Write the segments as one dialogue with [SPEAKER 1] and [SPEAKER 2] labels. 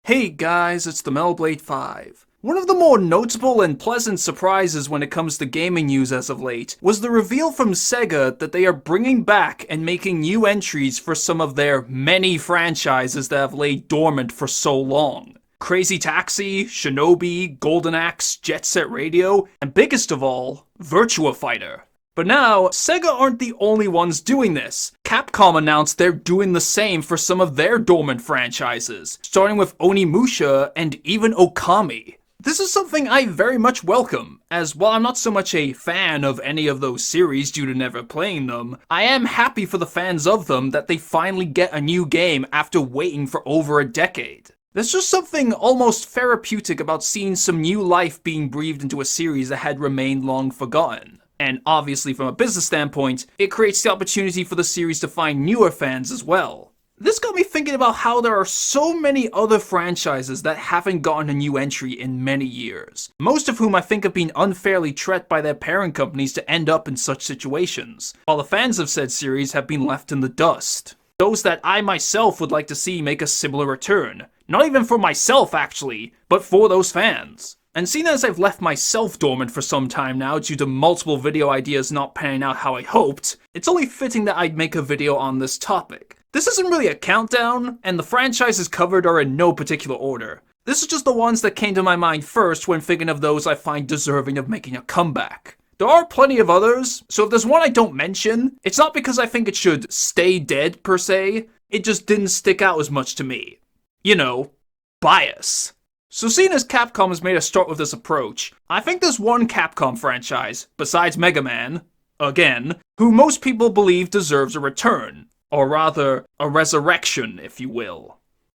[SPEAKER 1] Hey guys, it's the Melblade 5. One of the more notable and pleasant surprises when it comes to gaming news as of late was the reveal from Sega that they are bringing back and making new entries for some of their many franchises that have laid dormant for so long. Crazy Taxi, Shinobi, Golden Axe, Jet Set Radio, and biggest of all, Virtua Fighter. But now, Sega aren't the only ones doing this. Capcom announced they're doing the same for some of their dormant franchises, starting with Onimusha and even Okami. This is something I very much welcome, as while I'm not so much a fan of any of those series due to never playing them, I am happy for the fans of them that they finally get a new game after waiting for over a decade. There's just something almost therapeutic about seeing some new life being breathed into a series that had remained long forgotten. And obviously from a business standpoint, it creates the opportunity for the series to find newer fans as well. This got me thinking about how there are so many other franchises that haven't gotten a new entry in many years, most of whom I think have been unfairly treated by their parent companies to end up in such situations, while the fans of said series have been left in the dust. Those that I myself would like to see make a similar return. Not even for myself actually, but for those fans. And seeing as I've left myself dormant for some time now due to multiple video ideas not panning out how I hoped, it's only fitting that I'd make a video on this topic. This isn't really a countdown, and the franchises covered are in no particular order. This is just the ones that came to my mind first when thinking of those I find deserving of making a comeback. There are plenty of others, so if there's one I don't mention, it's not because I think it should stay dead per se, it just didn't stick out as much to me. You know, bias. So seeing as Capcom has made a start with this approach, I think there's one Capcom franchise, besides Mega Man, again, who most people believe deserves a return. Or rather, a resurrection, if you will.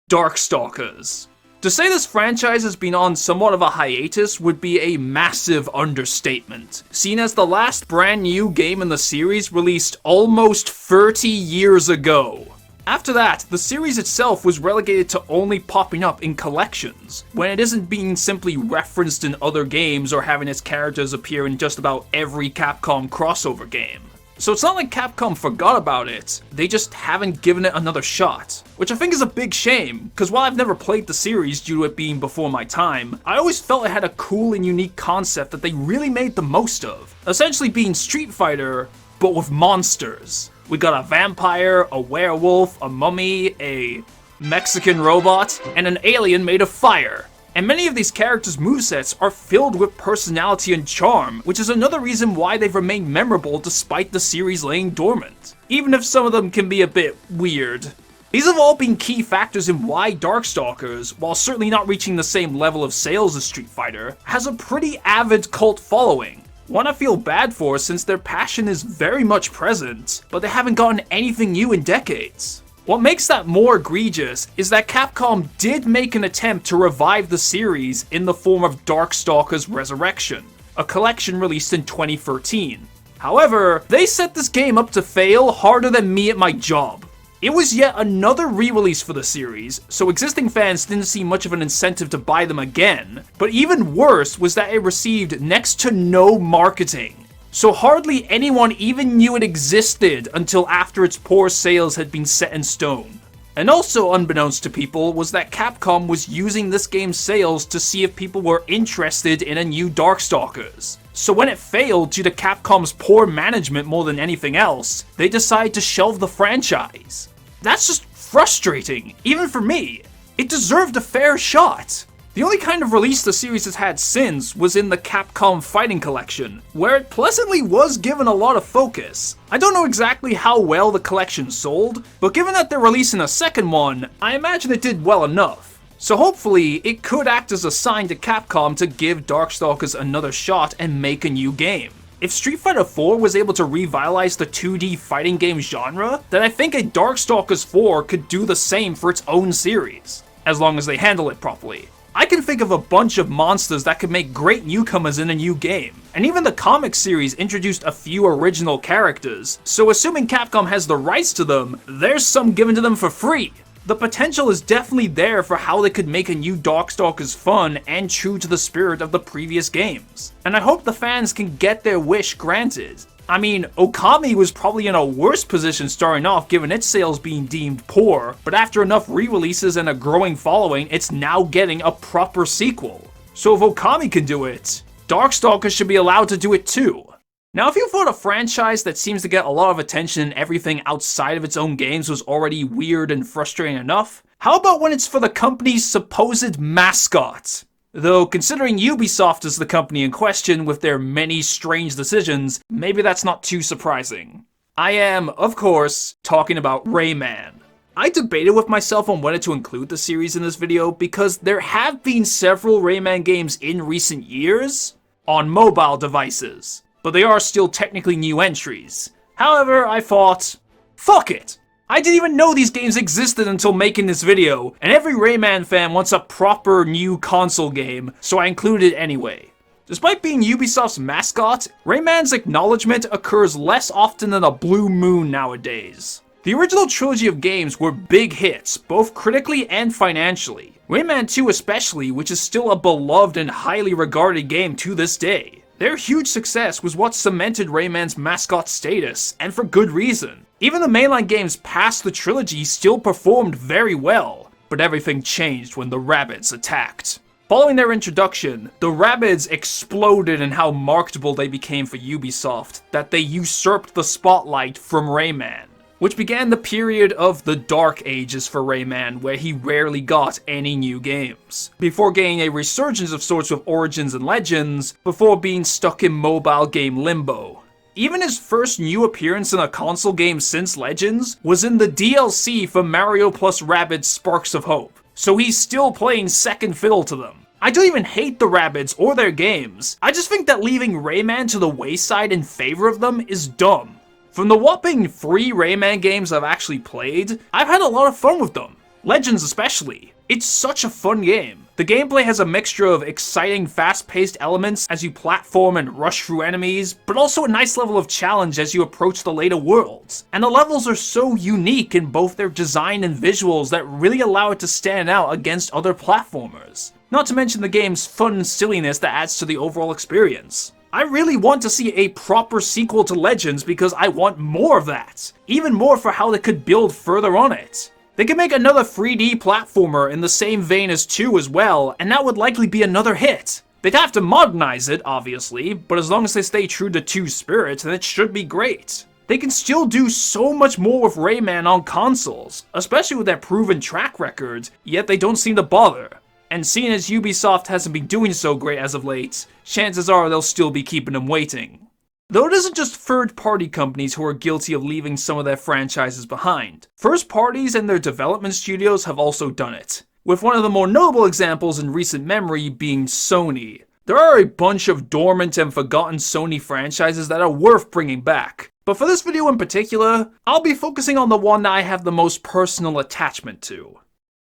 [SPEAKER 1] Darkstalkers. To say this franchise has been on somewhat of a hiatus would be a massive understatement, seeing as the last brand new game in the series released almost 30 years ago. After that, the series itself was relegated to only popping up in collections, when it isn't being simply referenced in other games or having its characters appear in just about every Capcom crossover game. So it's not like Capcom forgot about it, they just haven't given it another shot. Which I think is a big shame, because while I've never played the series due to it being before my time, I always felt it had a cool and unique concept that they really made the most of. Essentially being Street Fighter, but with monsters. We got a vampire, a werewolf, a mummy, a Mexican robot, and an alien made of fire. And many of these characters' movesets are filled with personality and charm, which is another reason why they've remained memorable despite the series laying dormant. Even if some of them can be a bit weird. These have all been key factors in why Darkstalkers, while certainly not reaching the same level of sales as Street Fighter, has a pretty avid cult following. One I feel bad for since their passion is very much present, but they haven't gotten anything new in decades. What makes that more egregious is that Capcom did make an attempt to revive the series in the form of Darkstalkers Resurrection, a collection released in 2013. However, they set this game up to fail harder than me at my job. It was yet another re-release for the series, so existing fans didn't see much of an incentive to buy them again, but even worse was that it received next to no marketing. So hardly anyone even knew it existed until after its poor sales had been set in stone. And also unbeknownst to people was that Capcom was using this game's sales to see if people were interested in a new Darkstalkers. So when it failed due to Capcom's poor management more than anything else, they decided to shelve the franchise. That's just frustrating, even for me. It deserved a fair shot. The only kind of release the series has had since was in the Capcom Fighting Collection, where it pleasantly was given a lot of focus. I don't know exactly how well the collection sold, but given that they're releasing a second one, I imagine it did well enough. So hopefully, it could act as a sign to Capcom to give Darkstalkers another shot and make a new game. If Street Fighter 4 was able to revitalize the 2D fighting game genre, then I think a Darkstalkers 4 could do the same for its own series, as long as they handle it properly. I can think of a bunch of monsters that could make great newcomers in a new game, and even the comic series introduced a few original characters, so assuming Capcom has the rights to them, there's some given to them for free. The potential is definitely there for how they could make a new Darkstalkers fun and true to the spirit of the previous games. And I hope the fans can get their wish granted. I mean, Okami was probably in a worse position starting off given its sales being deemed poor, but after enough re-releases and a growing following, it's now getting a proper sequel. So if Okami can do it, Darkstalkers should be allowed to do it too. Now, if you thought a franchise that seems to get a lot of attention and everything outside of its own games was already weird and frustrating enough, how about when it's for the company's supposed mascot? Though, considering Ubisoft is the company in question with their many strange decisions, maybe that's not too surprising. I am, of course, talking about Rayman. I debated with myself on whether to include the series in this video because there have been several Rayman games in recent years on mobile devices, but they are still technically new entries. However, I thought, fuck it! I didn't even know these games existed until making this video, and every Rayman fan wants a proper new console game, so I included it anyway. Despite being Ubisoft's mascot, Rayman's acknowledgement occurs less often than a blue moon nowadays. The original trilogy of games were big hits, both critically and financially. Rayman 2 especially, which is still a beloved and highly regarded game to this day. Their huge success was what cemented Rayman's mascot status, and for good reason. Even the mainline games past the trilogy still performed very well, but everything changed when the Rabbids attacked. Following their introduction, the Rabbids exploded in how marketable they became for Ubisoft, that they usurped the spotlight from Rayman, which began the period of the Dark Ages for Rayman, where he rarely got any new games, before gaining a resurgence of sorts with Origins and Legends, before being stuck in mobile game limbo. Even his first new appearance in a console game since Legends was in the DLC for Mario plus Rabbids Sparks of Hope, so he's still playing second fiddle to them. I don't even hate the Rabbids or their games, I just think that leaving Rayman to the wayside in favor of them is dumb. From the whopping 3 Rayman games I've actually played, I've had a lot of fun with them. Legends especially. It's such a fun game. The gameplay has a mixture of exciting, fast-paced elements as you platform and rush through enemies, but also a nice level of challenge as you approach the later worlds. And the levels are so unique in both their design and visuals that really allow it to stand out against other platformers. Not to mention the game's fun silliness that adds to the overall experience. I really want to see a proper sequel to Legends because I want more of that. Even more for how they could build further on it. They could make another 3D platformer in the same vein as 2 as well, and that would likely be another hit. They'd have to modernize it, obviously, but as long as they stay true to 2's spirit, then it should be great. They can still do so much more with Rayman on consoles, especially with their proven track record, yet they don't seem to bother. And seeing as Ubisoft hasn't been doing so great as of late, chances are they'll still be keeping them waiting. Though it isn't just third-party companies who are guilty of leaving some of their franchises behind. First parties and their development studios have also done it, with one of the more notable examples in recent memory being Sony. There are a bunch of dormant and forgotten Sony franchises that are worth bringing back, but for this video in particular, I'll be focusing on the one that I have the most personal attachment to.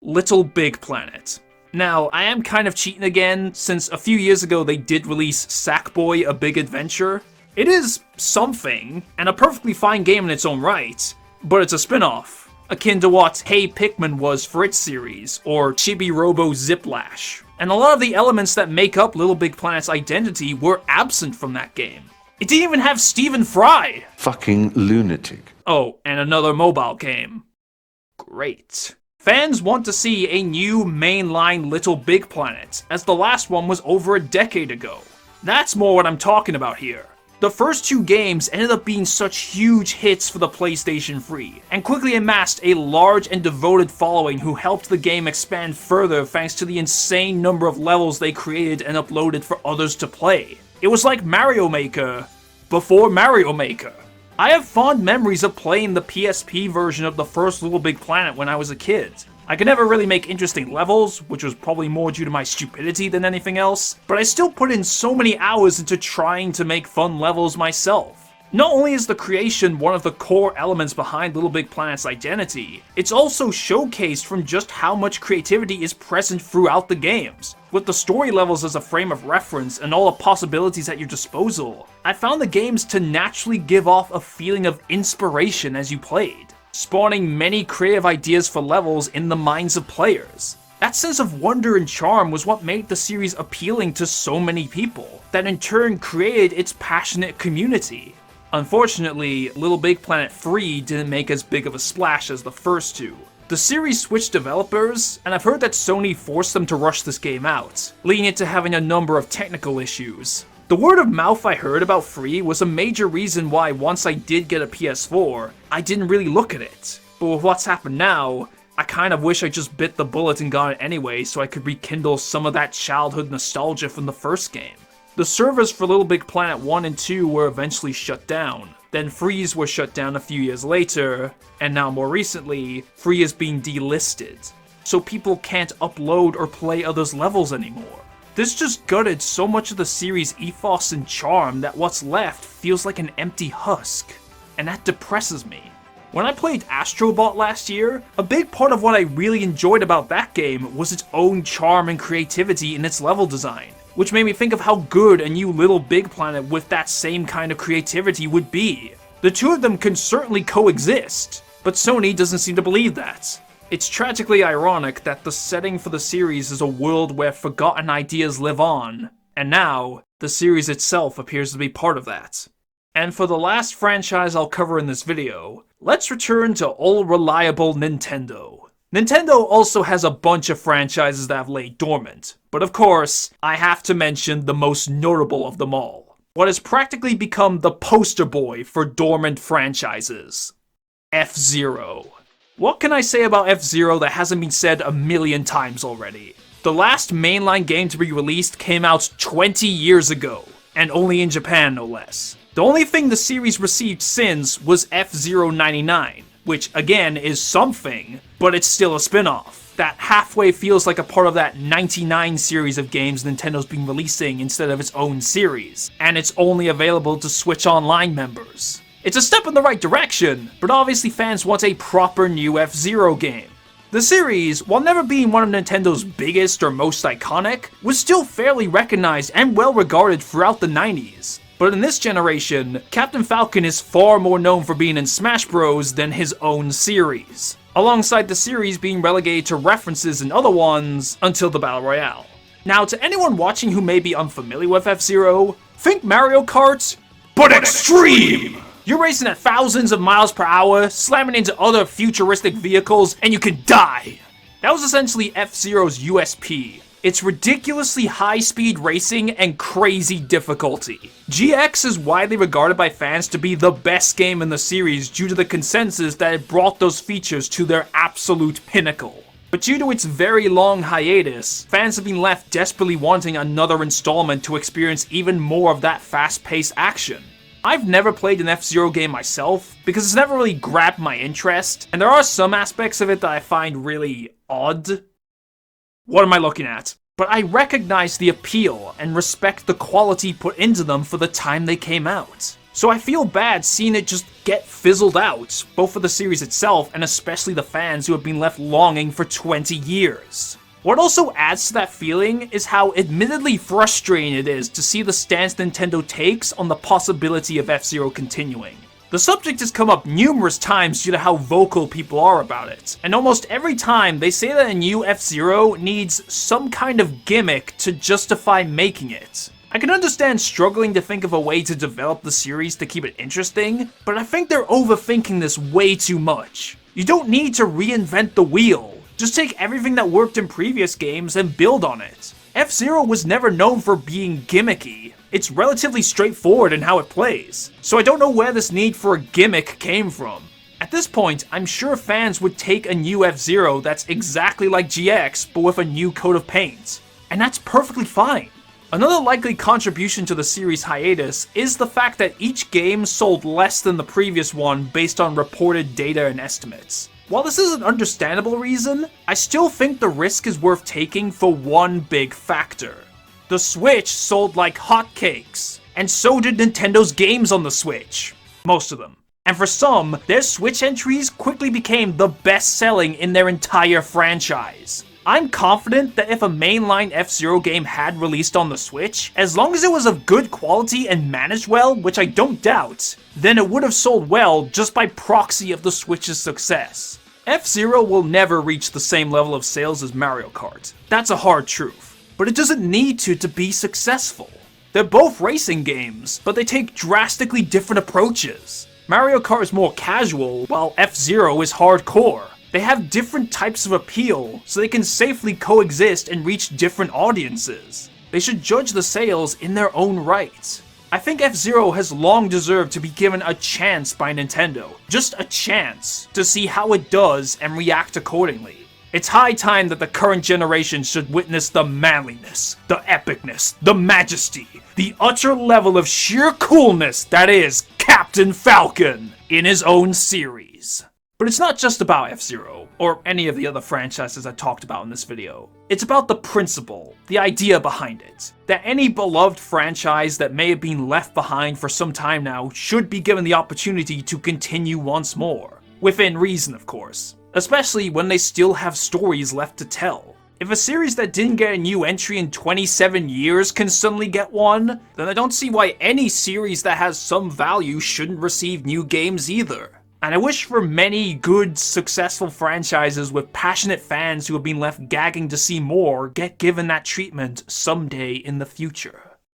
[SPEAKER 1] LittleBigPlanet. Now, I am kind of cheating again, since a few years ago they did release Sackboy: A Big Adventure. It is something, and a perfectly fine game in its own right, but it's a spin-off, akin to what Hey Pikmin was for its series, or Chibi Robo Ziplash. And a lot of the elements that make up LittleBigPlanet's identity were absent from that game. It didn't even have Stephen Fry!
[SPEAKER 2] Fucking lunatic.
[SPEAKER 1] Oh, and another mobile game. Great. Fans want to see a new mainline LittleBigPlanet, as the last one was over a decade ago. That's more what I'm talking about here. The first 2 games ended up being such huge hits for the PlayStation 3, and quickly amassed a large and devoted following who helped the game expand further thanks to the insane number of levels they created and uploaded for others to play. It was like Mario Maker before Mario Maker. I have fond memories of playing the PSP version of the first LittleBigPlanet when I was a kid. I could never really make interesting levels, which was probably more due to my stupidity than anything else, but I still put in so many hours into trying to make fun levels myself. Not only is the creation one of the core elements behind LittleBigPlanet's identity, it's also showcased from just how much creativity is present throughout the games. With the story levels as a frame of reference and all the possibilities at your disposal, I found the games to naturally give off a feeling of inspiration as you played, spawning many creative ideas for levels in the minds of players. That sense of wonder and charm was what made the series appealing to so many people, that in turn created its passionate community. Unfortunately, LittleBigPlanet 3 didn't make as big of a splash as the first two. The series switched developers, and I've heard that Sony forced them to rush this game out, leading it to having a number of technical issues. The word of mouth I heard about Free was a major reason why once I did get a PS4, I didn't really look at it. But with what's happened now, I kind of wish I just bit the bullet and got it anyway so I could rekindle some of that childhood nostalgia from the first game. The servers for LittleBigPlanet 1 and 2 were eventually shut down. Then Freeze was shut down a few years later, and now more recently, Free is being delisted. So people can't upload or play others' levels anymore. This just gutted so much of the series' ethos and charm that what's left feels like an empty husk. And that depresses me. When I played Astrobot last year, a big part of what I really enjoyed about that game was its own charm and creativity in its level design, which made me think of how good a new LittleBigPlanet with that same kind of creativity would be. The two of them can certainly coexist, but Sony doesn't seem to believe that. It's tragically ironic that the setting for the series is a world where forgotten ideas live on, and now, the series itself appears to be part of that. And for the last franchise I'll cover in this video, let's return to all-reliable Nintendo. Nintendo also has a bunch of franchises that have laid dormant, but of course, I have to mention the most notable of them all. What has practically become the poster boy for dormant franchises. F-Zero. What can I say about F-Zero that hasn't been said a million times already? The last mainline game to be released came out 20 years ago, and only in Japan no less. The only thing the series received since was F-Zero 99, which again is something, but it's still a spin-off. That halfway feels like a part of that 99 series of games Nintendo's been releasing instead of its own series, and it's only available to Switch Online members. It's a step in the right direction, but obviously fans want a proper new F-Zero game. The series, while never being one of Nintendo's biggest or most iconic, was still fairly recognized and well regarded throughout the 90s. But in this generation, Captain Falcon is far more known for being in Smash Bros. Than his own series, alongside the series being relegated to references in other ones until the Battle Royale. Now, to anyone watching who may be unfamiliar with F-Zero, think Mario Kart, but extreme! You're racing at thousands of miles per hour, slamming into other futuristic vehicles, and you can die! That was essentially F-Zero's USP. It's ridiculously high-speed racing and crazy difficulty. GX is widely regarded by fans to be the best game in the series due to the consensus that it brought those features to their absolute pinnacle. But due to its very long hiatus, fans have been left desperately wanting another installment to experience even more of that fast-paced action. I've never played an F-Zero game myself, because it's never really grabbed my interest, and there are some aspects of it that I find really odd. What am I looking at? But I recognize the appeal and respect the quality put into them for the time they came out. So I feel bad seeing it just get fizzled out, both for the series itself and especially the fans who have been left longing for 20 years. What also adds to that feeling is how admittedly frustrating it is to see the stance Nintendo takes on the possibility of F-Zero continuing. The subject has come up numerous times due to how vocal people are about it, and almost every time they say that a new F-Zero needs some kind of gimmick to justify making it. I can understand struggling to think of a way to develop the series to keep it interesting, but I think they're overthinking this way too much. You don't need to reinvent the wheel, just take everything that worked in previous games and build on it. F-Zero was never known for being gimmicky. It's relatively straightforward in how it plays, so I don't know where this need for a gimmick came from. At this point, I'm sure fans would take a new F-Zero that's exactly like GX, but with a new coat of paint. And that's perfectly fine. Another likely contribution to the series' hiatus is the fact that each game sold less than the previous one based on reported data and estimates. While this is an understandable reason, I still think the risk is worth taking for one big factor. The Switch sold like hotcakes, and so did Nintendo's games on the Switch. Most of them. And for some, their Switch entries quickly became the best-selling in their entire franchise. I'm confident that if a mainline F-Zero game had released on the Switch, as long as it was of good quality and managed well, which I don't doubt, then it would have sold well just by proxy of the Switch's success. F-Zero will never reach the same level of sales as Mario Kart. That's a hard truth. But it doesn't need to be successful. They're both racing games, but they take drastically different approaches. Mario Kart is more casual, while F-Zero is hardcore. They have different types of appeal, so they can safely coexist and reach different audiences. They should judge the sales in their own right. I think F-Zero has long deserved to be given a chance by Nintendo. Just a chance to see how it does and react accordingly. It's high time that the current generation should witness the manliness, the epicness, the majesty, the utter level of sheer coolness that is Captain Falcon in his own series. But it's not just about F-Zero, or any of the other franchises I talked about in this video. It's about the principle, the idea behind it, that any beloved franchise that may have been left behind for some time now should be given the opportunity to continue once more. Within reason, of course. Especially when they still have stories left to tell. If a series that didn't get a new entry in 27 years can suddenly get one, then I don't see why any series that has some value shouldn't receive new games either. And I wish for many good, successful franchises with passionate fans who have been left gagging to see more get given that treatment someday in the future.